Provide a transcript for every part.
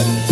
Ah,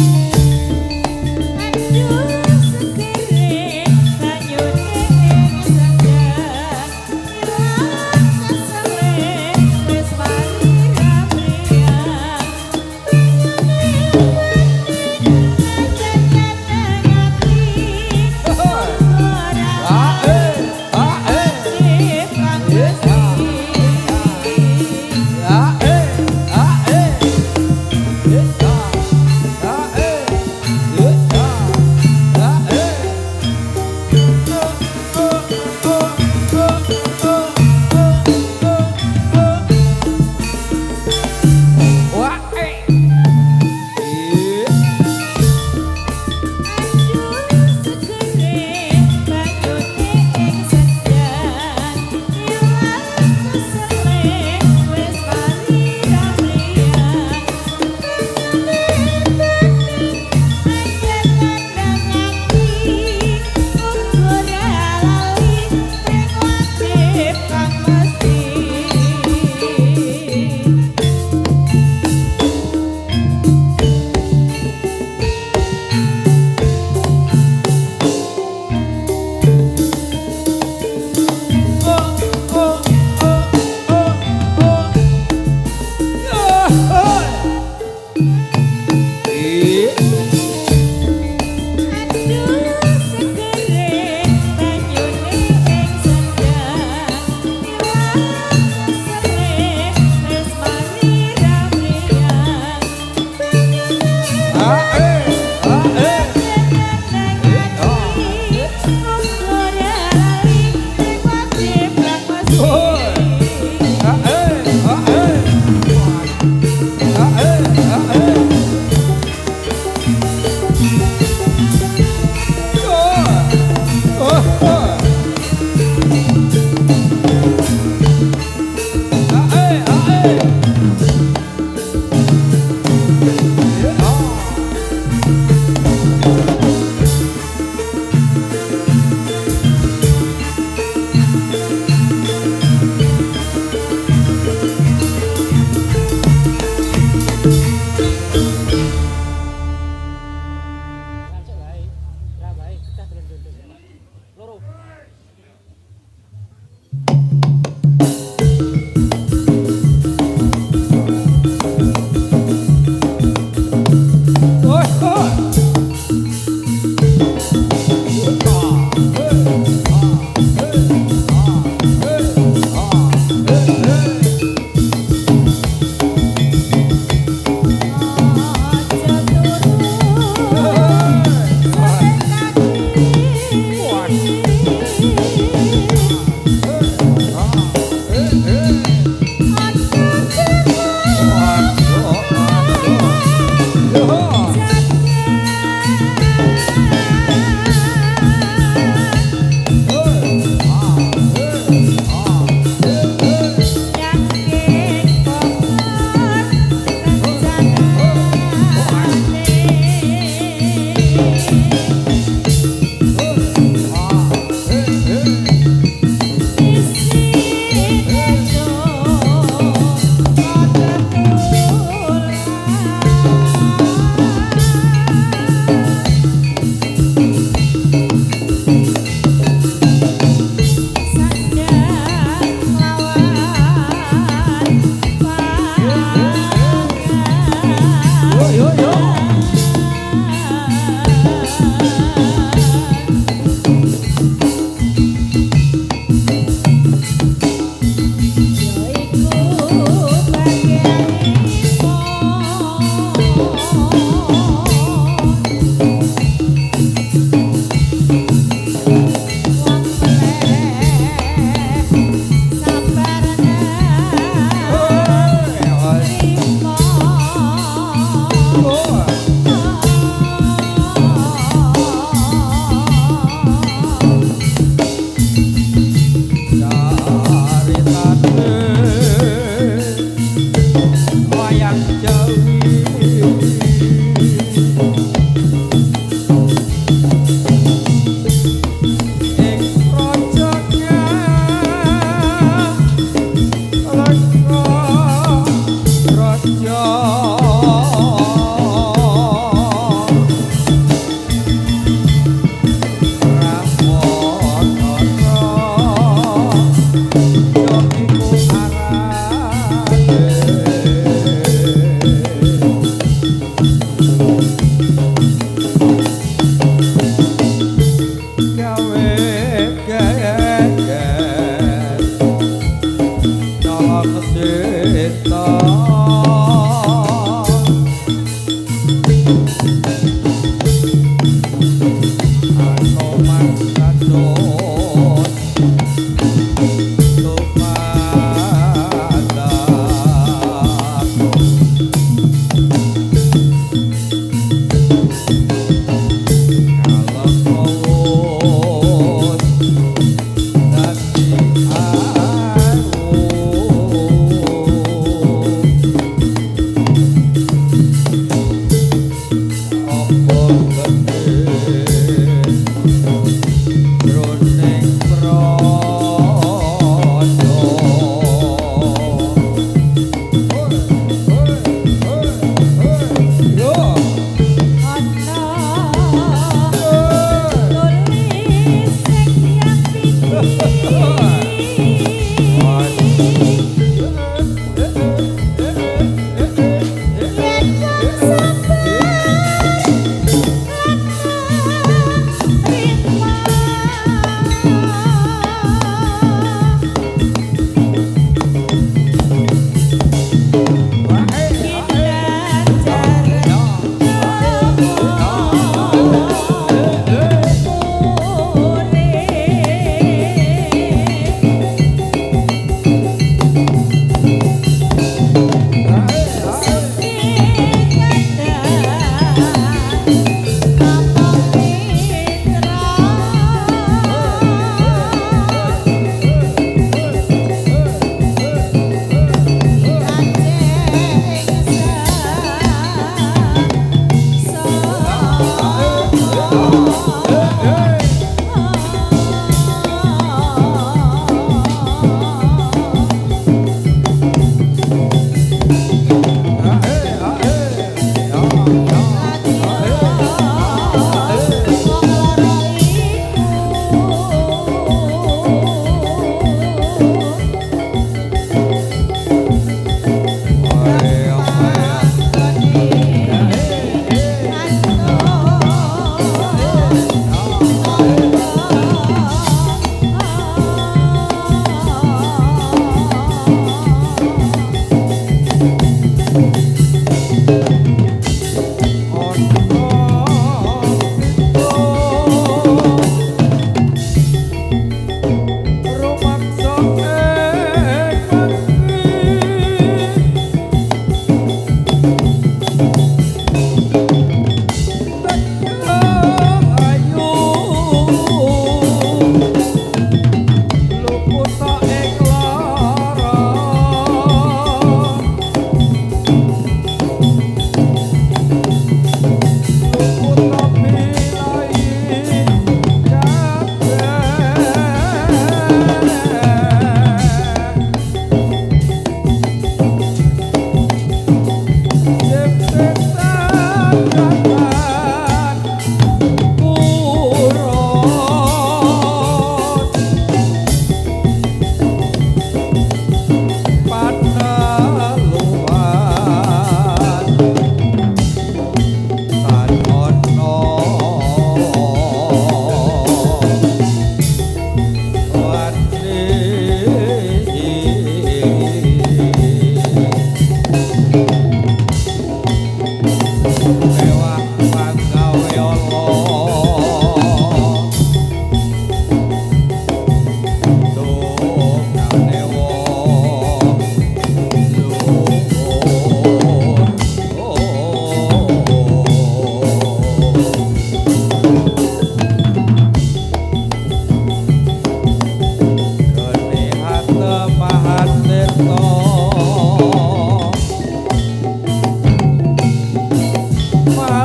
มา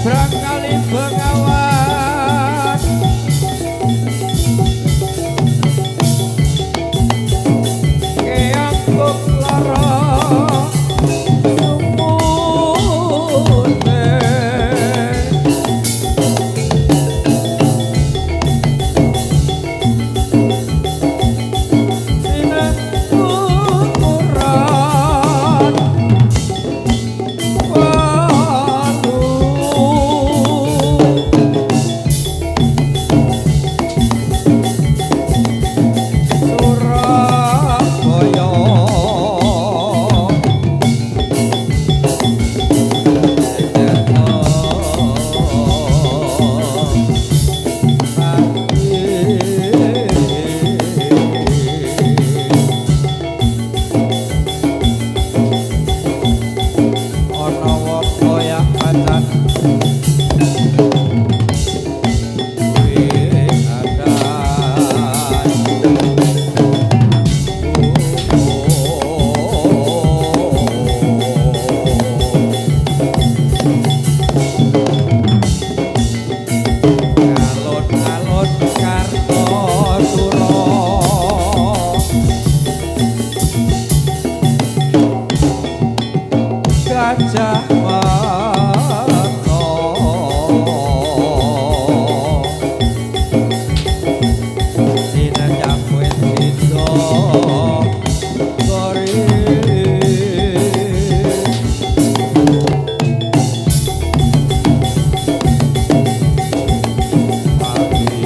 Berangkali bengawan keang kok lara sumune sinan ukuran Gajah Mata Sinan Jakwet Sido Gori Abinen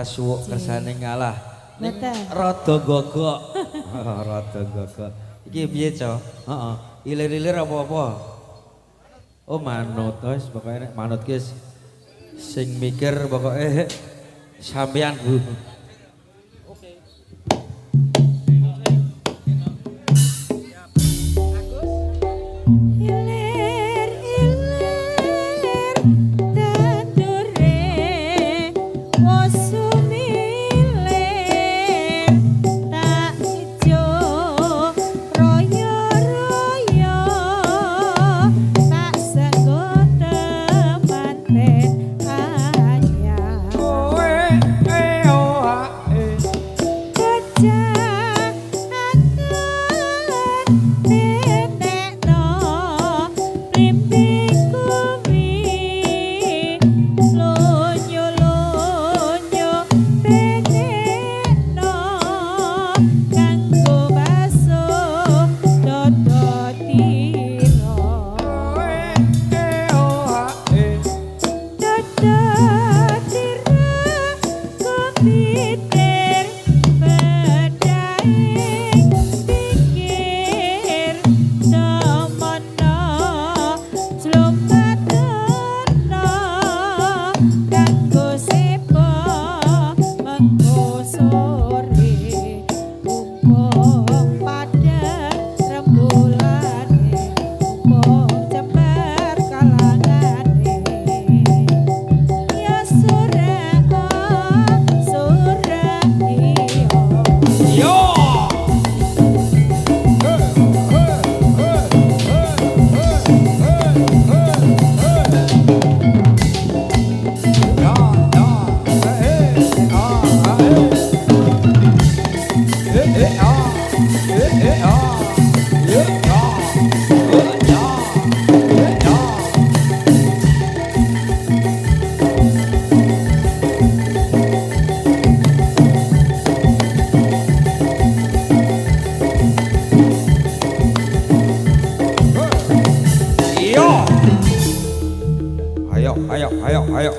suwuk kersane ngalah. Ning rada gogok. Rada gogok. Iki piye, Cok? Heeh. Ilir-ilir apa-apa? Oh, manut wis pokoke nek manut ki sing mikir pokoke Sampean Bu.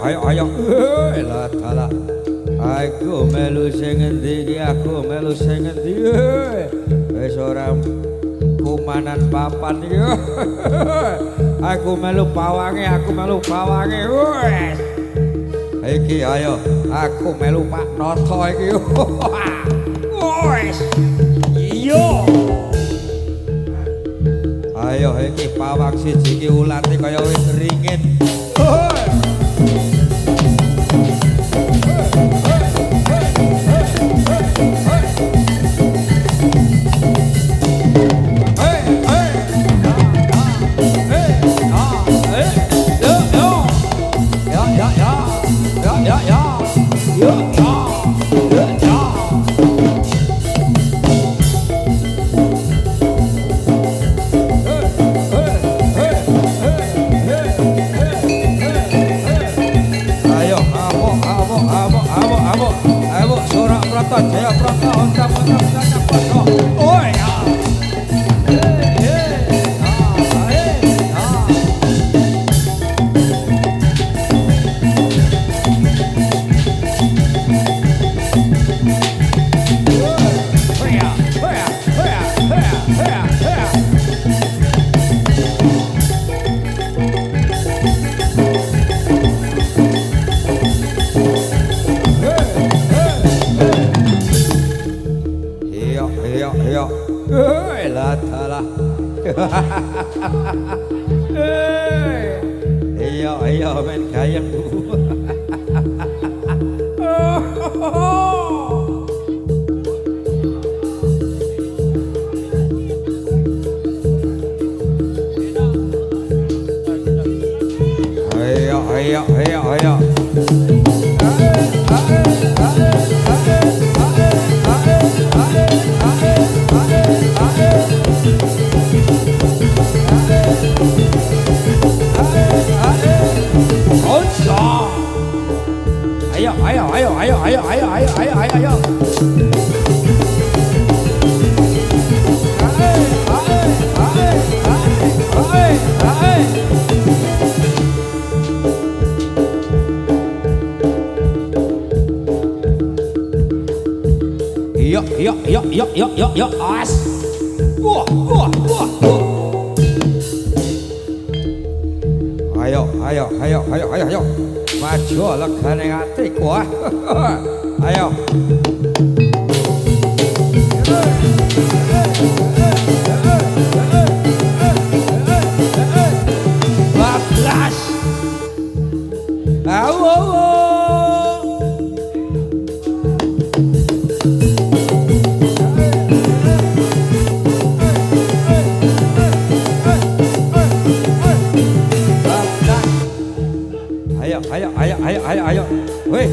Ayo lah dalah aku melu sing endi iki aku melu sing endi wis ora kumanan papan iki aku melu pawange wis iki ayo aku melu Pak Noto iki wis iya ayo iki pawang siji iki ulate kaya wis ringin Iya men gayeng Bu. Ayo. Yuk, as. Wah. Ayo. maju legane atiku. Ayo. Bablas. Awo. Ayo. Weh.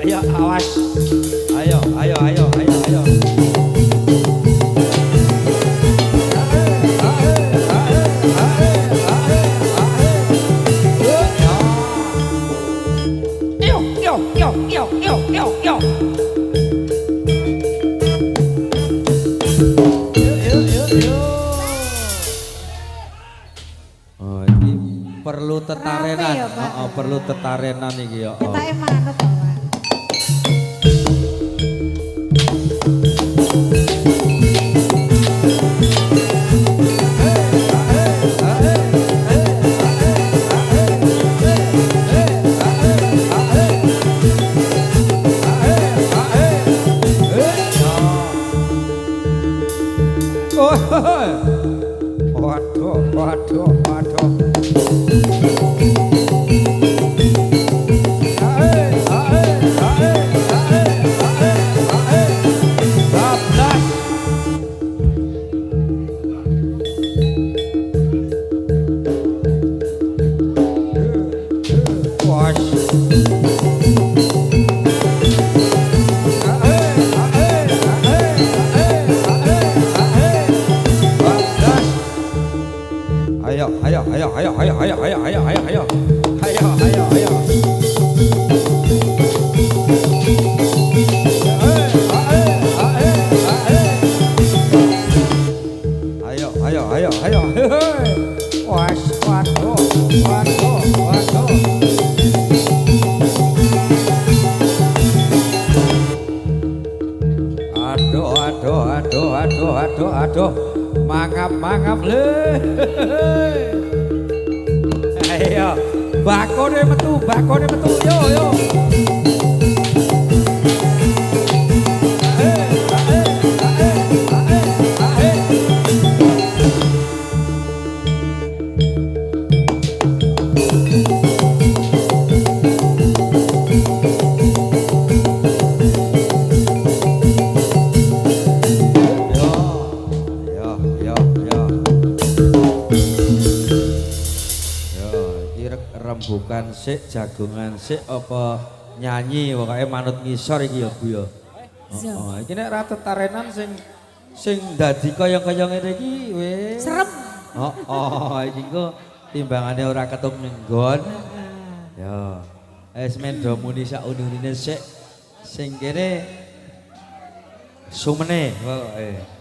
Iya, awas. Ayo. Yo. Oh, ini perlu tetarenan. Perlu tetarenan iki ya. Ketake manut, Pak. Waduh. Ayo. Waduh. Aduh. Mangap le. Ayo. Bakone metu. Yo. Rembukan sik, jagongan sik apa nyanyi pokoke manut ngisor iki ya Bu ya. Heeh, iki nek ra tetarenan sing dadi kaya-kaya ngene iki wis serem. Iki engko timbangane ora ketung nenggon. Ya. Wis mendo muni sak unine sik sing kene sumene pokoke.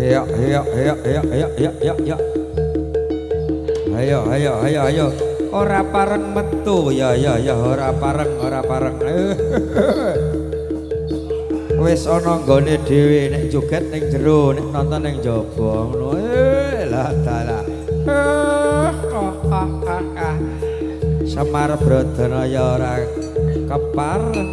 Ayo, ayo, ayo, ayo, ayo, ayo, ayo, ayo. Ayo, ayo, ayo, ayo. Ora pareng metu, ya, ya, ya, ora pareng, ora pareng. Wis ana nggone dhewe nek joget ning jero, nek nonton ning jaba ngono. Lah dalah. Semar Brodana ya ora kepareng.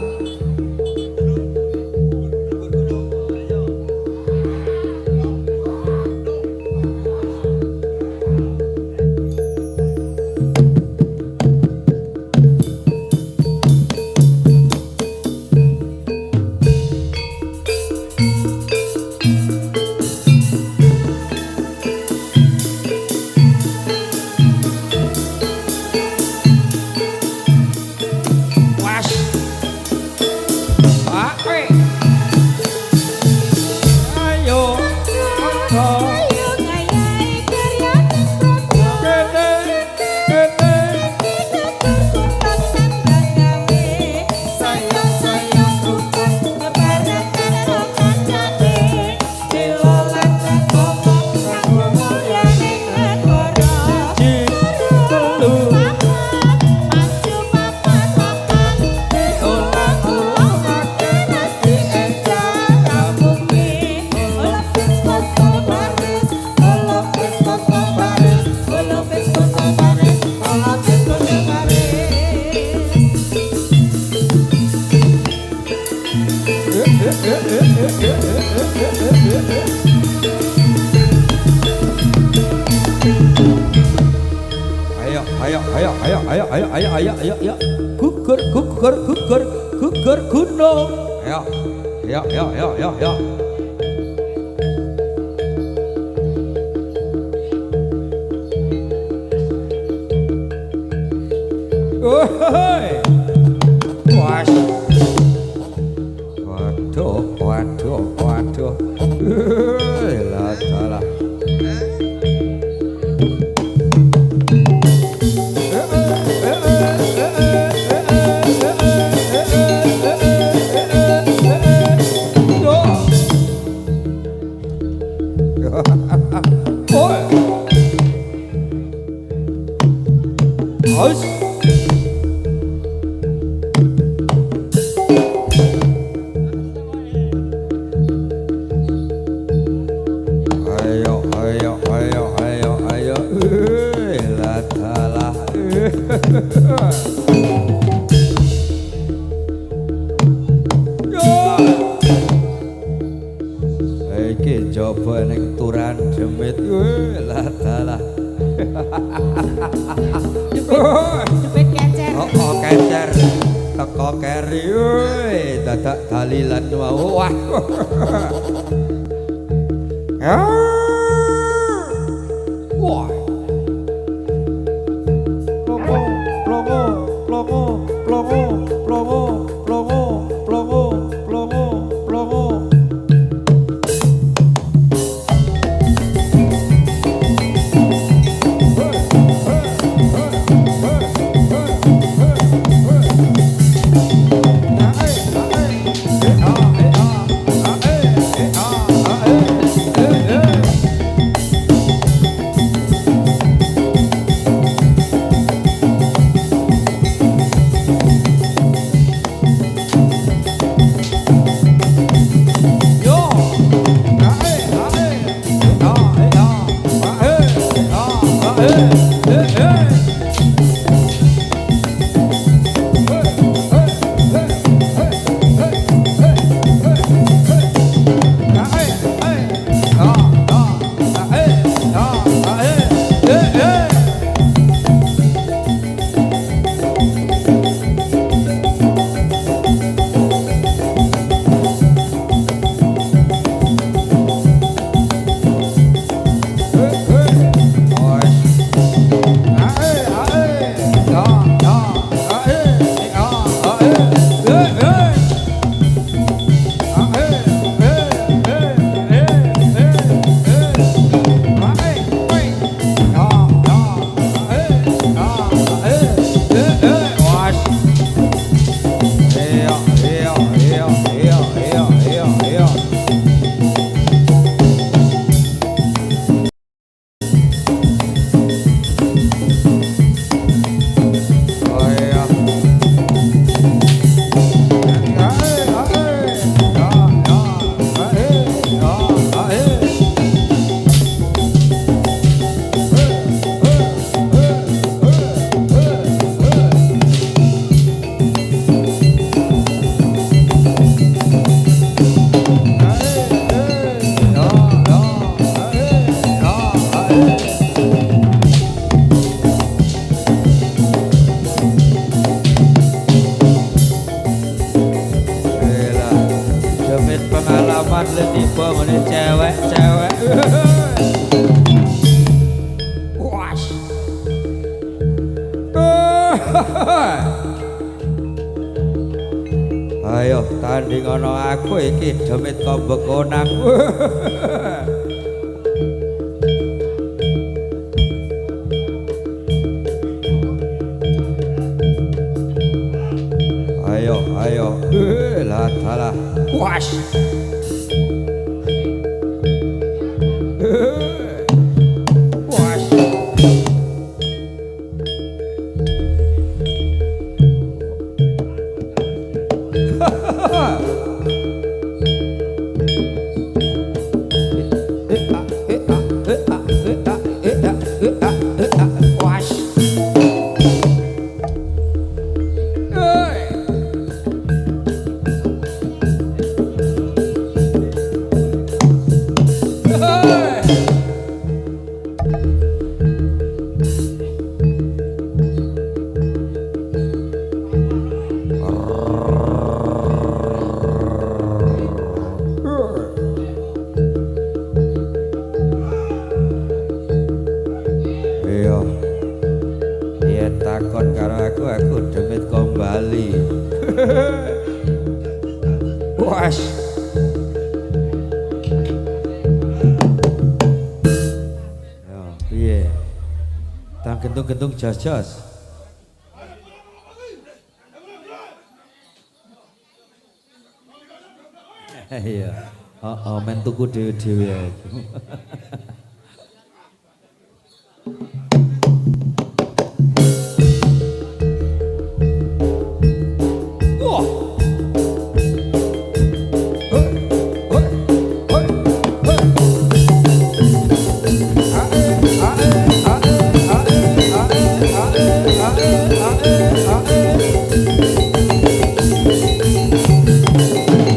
Ayo gugur gunung ayo waduh lah iki jaba ning turan demit lah dalah Jepit kecer. Oh kecer teko keri dadak dalilan wah wah Ini cewek-cewek. Wash. Ayo tanding ana aku iki demit kombek konang. Ayo. Lah dalah. Wash. Wash. Wash. Iya. Yen takon karo aku demit kembali. Wash. Yo, piye? Tang gentung-gentung jos-jos. Iya. Heeh, men tuku dhewe-dhewe aku.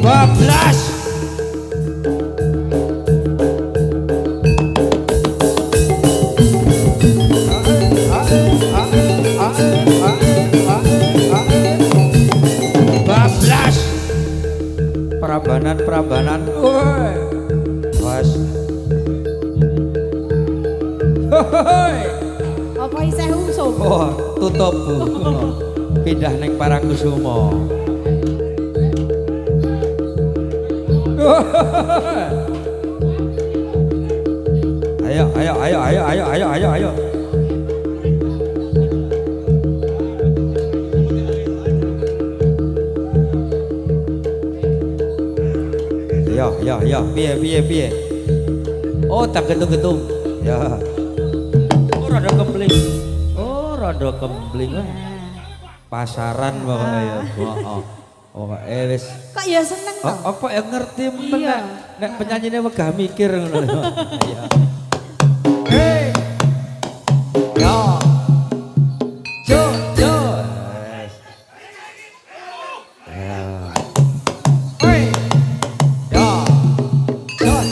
Bablas. Bablas. Prambanan. Woi. Was. Hoi. Apa isih usum? Oh, tutup Bu. Pindah ning Parangkusumo. Ayo. Ya, piye. Oh, tak gentung-gentung. Ya. Oh, rada kempling. Pasaran pokoknya ya. Heeh. Pokoke wis Kok ya seneng to? apa ya ngerti men Iya. nek penyanyine wegah mikir ngono lho. Iya. Hey. Yo. Jo. Yes. Ya. Hey. Yo. Jon.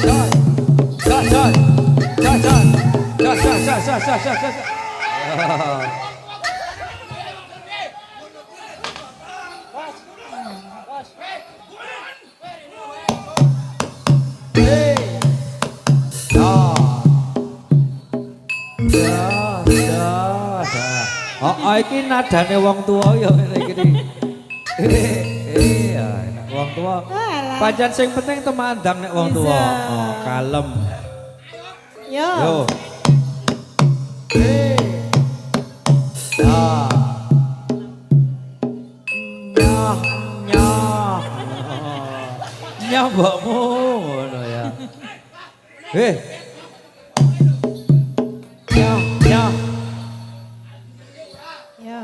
Oh, iki nadane wong tuwa ya ngene iki. Iya, nek wong tuwa. Pancen sing penting temandang nek wong tuwa. Oh, kalem. Yo. Nyah mbokmu ngono ya. Nyah. Yo.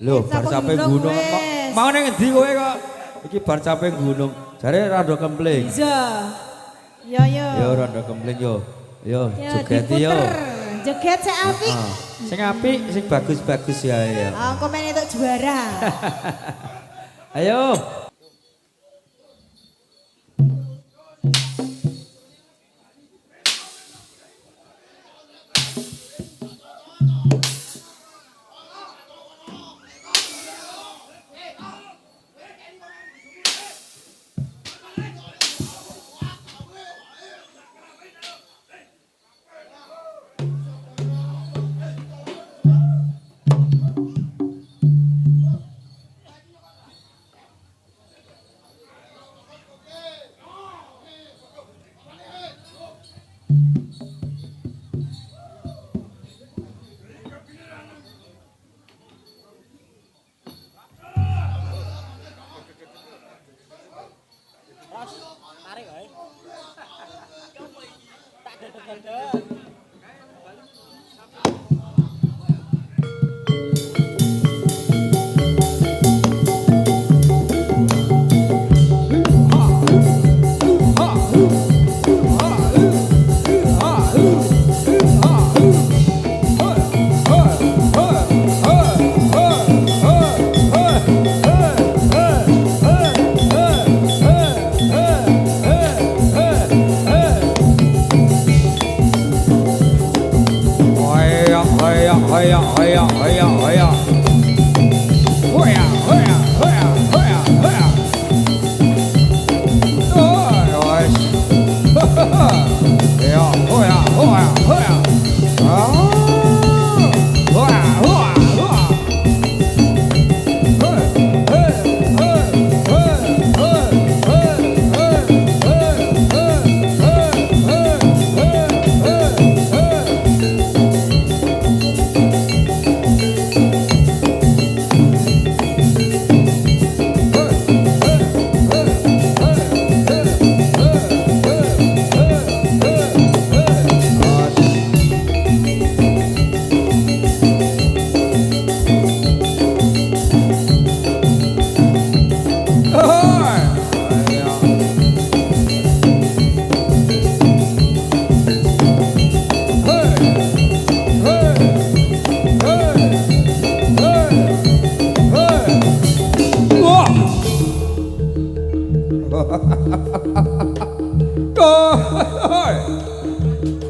Lho, bar sampe gunung kok. Mau ning endi kowe kok? Iki bar sampe gunung. Jare rada kempling. Iya. Yo. Yo rada kempling yo. Yo, jogeti yo. Joget sing apik. Sing apik, sing bagus-bagus ya ya. Aku main itu juara. Ayo.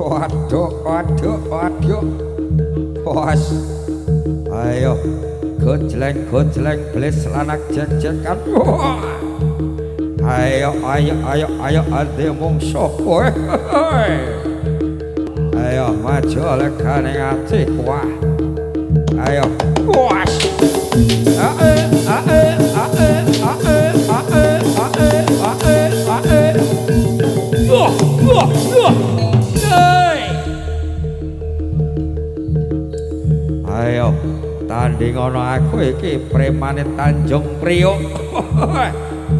Waduh, waduh, waduh. Bos. Ayo, gojleng belis lanak jek-jekan. Ayo, ade mungsuh kowe. Ayo, maju lekane ati kuah. Ayo, puas. Ayo, tanding ana aku iki premane Tanjung Priok.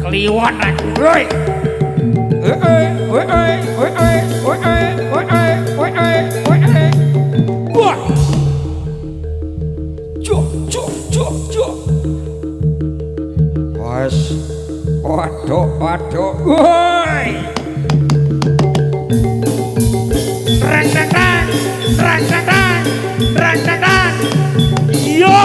Kliwon aku, woi. Wah. Cuk. Wes. Waduh. Woi. Rang. Yo.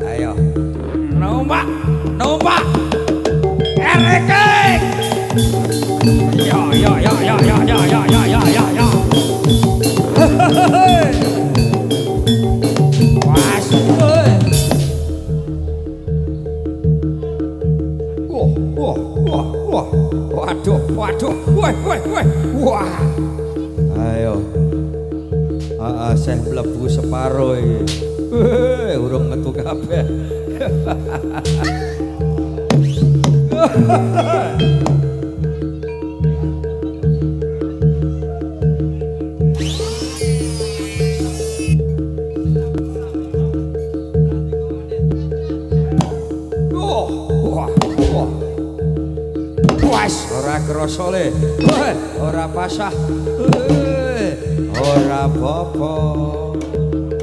Ayo. Numpak. Erekek. Yo. Was. Wah. Waduh. Woi. Wah. Ayo. Saya mlebu separo iki. Urung metu kabeh. Wes ora krasa le. Ora pasah. Ora apa-apa. Iya.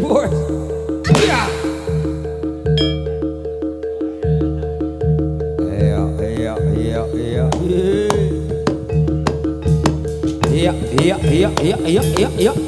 Woi. Wah. Yo.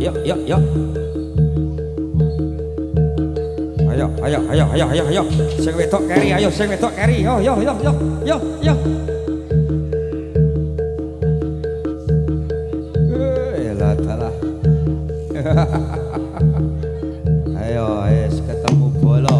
yuk yuk yuk. Ayo. Sing wedok keri, ayo sing wedok keri. Yo. Elah dalah. Ayo, ketemu bola.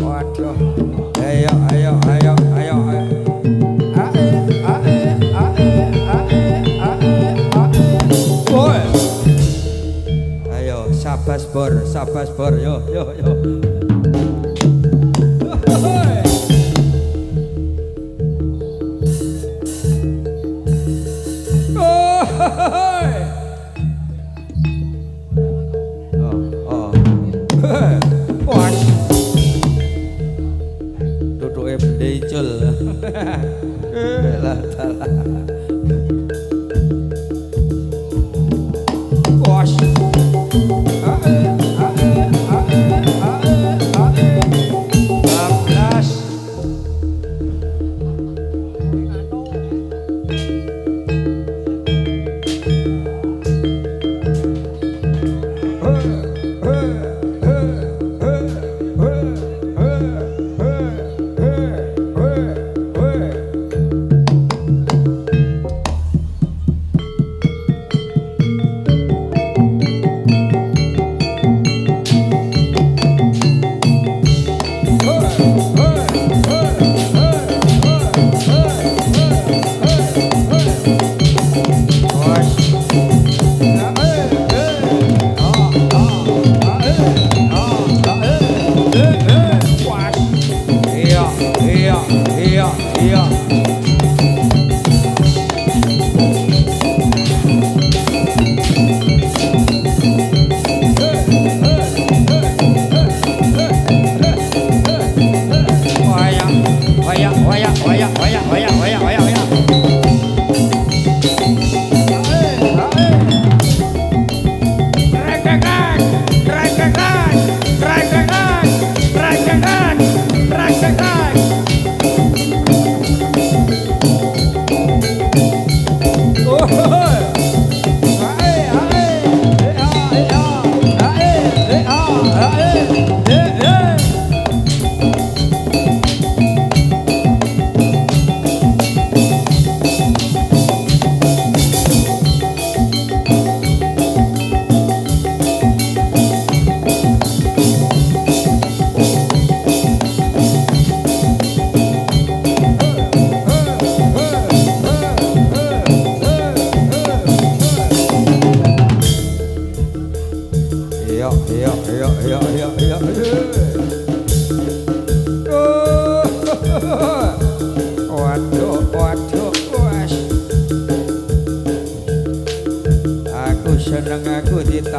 Waduh. Ayo. Boy. Ayo, sabas bor. Yo.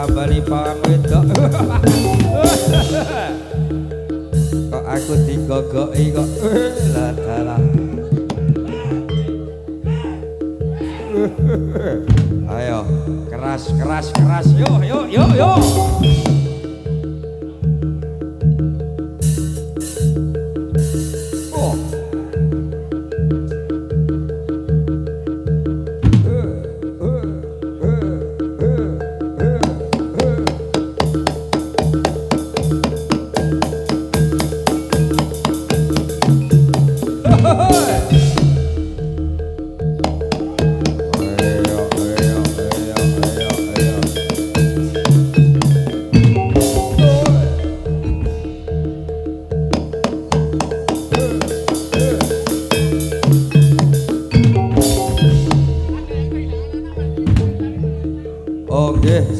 tambani pawang wedok. Kok aku digogoki kok. Lah dalah. Ayo, keras keras keras. Yo yo yo yo. Oh.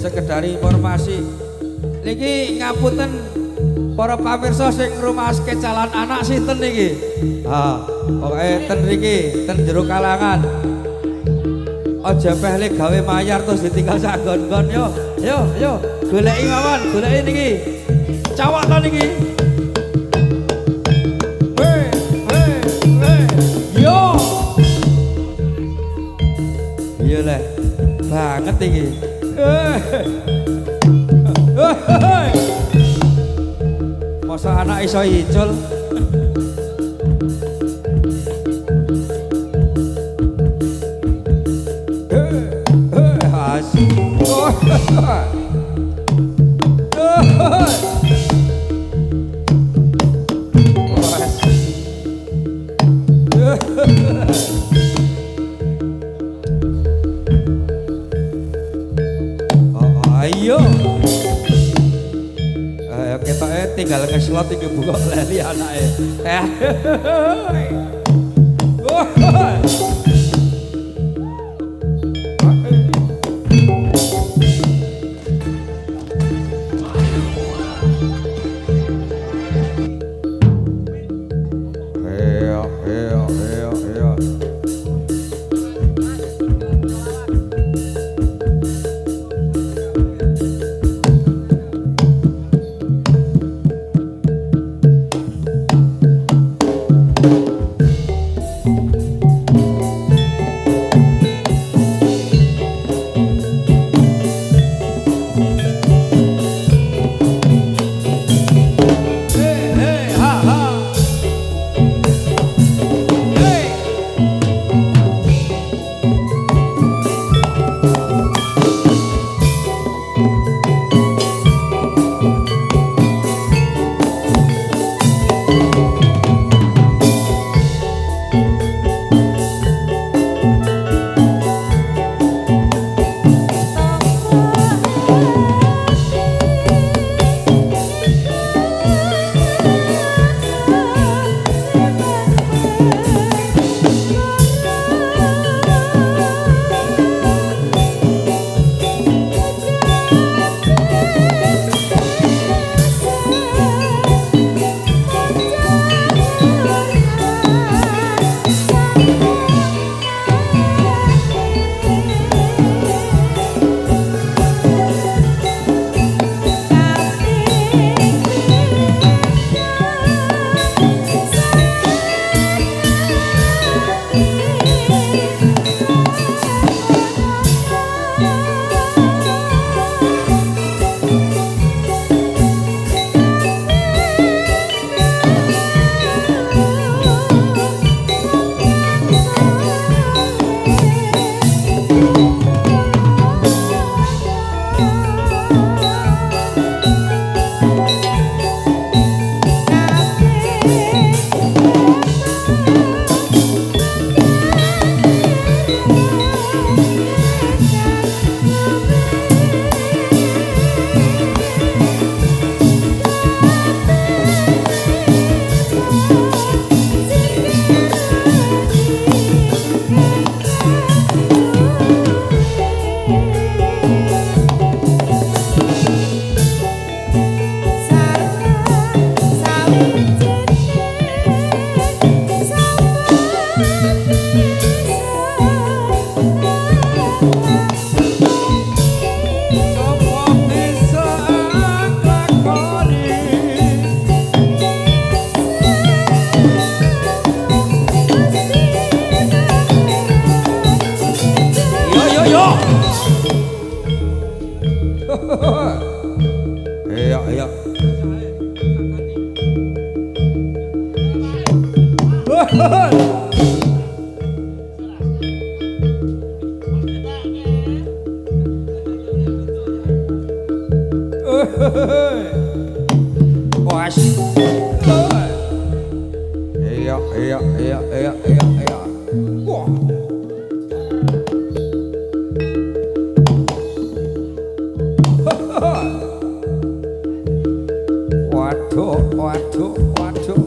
Sekedar informasi niki ngapunten para pamirsa sing ngrumahaske calon anak sinten niki. Pokoke ten niki ten jero kalangan. Aja pehle gawe mayar terus ditinggal sak gon-gon yo. Yo yo goleki mawon, goleki niki. Cawak to niki. Yo. Iya leh. Banget iki. Masa anak iso icul. Ayo. Ayo ketoke tinggal ngeslot iki buka lali anake. Was. Iya, iya, iya, iya, iya, iya. Wah. Waduh, waduh, waduh.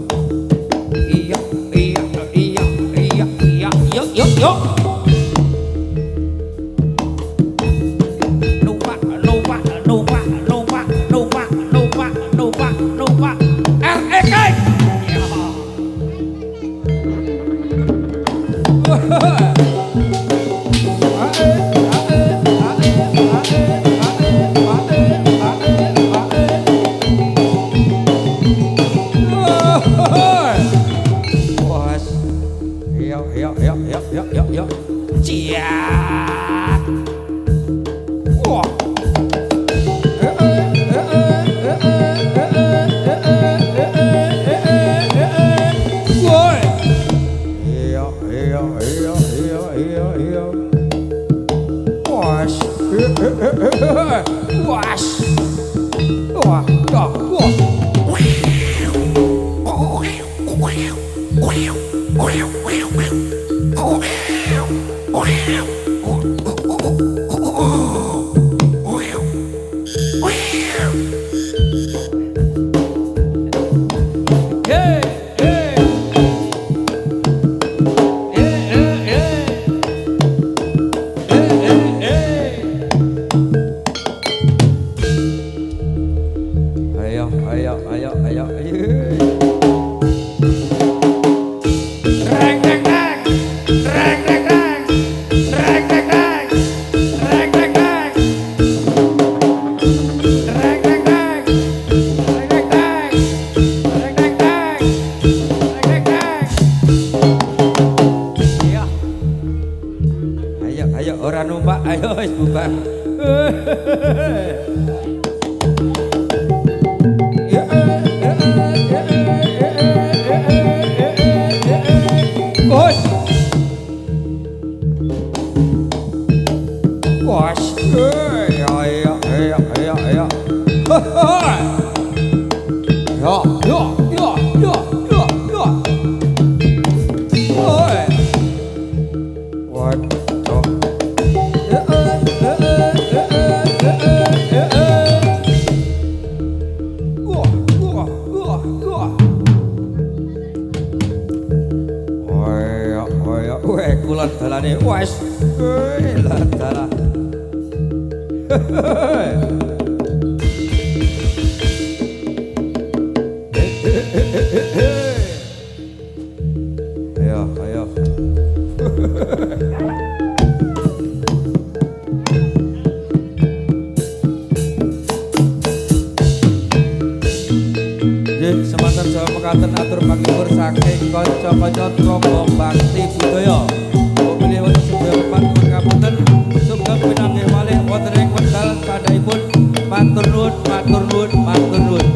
Iya, iya, iya, iya, iya, yuk, yuk, yuk. Numpak, numpak, numpak, numpak, numpak, numpak, numpak, numpak. REK. Ya. Bos. Yuk, yuk, yuk, yuk, yuk, yuk, yuk. Ciat. Wah. Woi. Iya, iya, iya, iya, iya, iya. Was. Was. Wah, dah, wah. Hey, hey. Ayo, ayo, ayo, ayo, ayo. Reng, reng, reng. Reng, reng, reng. Reng, reng, reng. Reng, reng, reng. Reng, reng, reng. Reng, reng, reng. Reng, reng, reng. Reng, reng, reng. Iya. Ayo, ayo, ora numpak, ayo wis bubar. Bos. Bos. Ya, ya, ya, ya, ya. Ya, ya, ya, ya, ya, ya. Oi. Waduh. Wah, wah, wah, wah. Oya, oya, weh, kulon dalane wes, lah dalah. Ayo, ayo. Nggih, semanten Jawa mekaten atur panglipur saking kanca-kanca Trombong Bakti Budaya. Bilih wonten sedaya pepatun ngapunten, sugeng pinanggih malih wonten ing wekdal sadhaipun matur nuwun, matur nuwun, matur nuwun.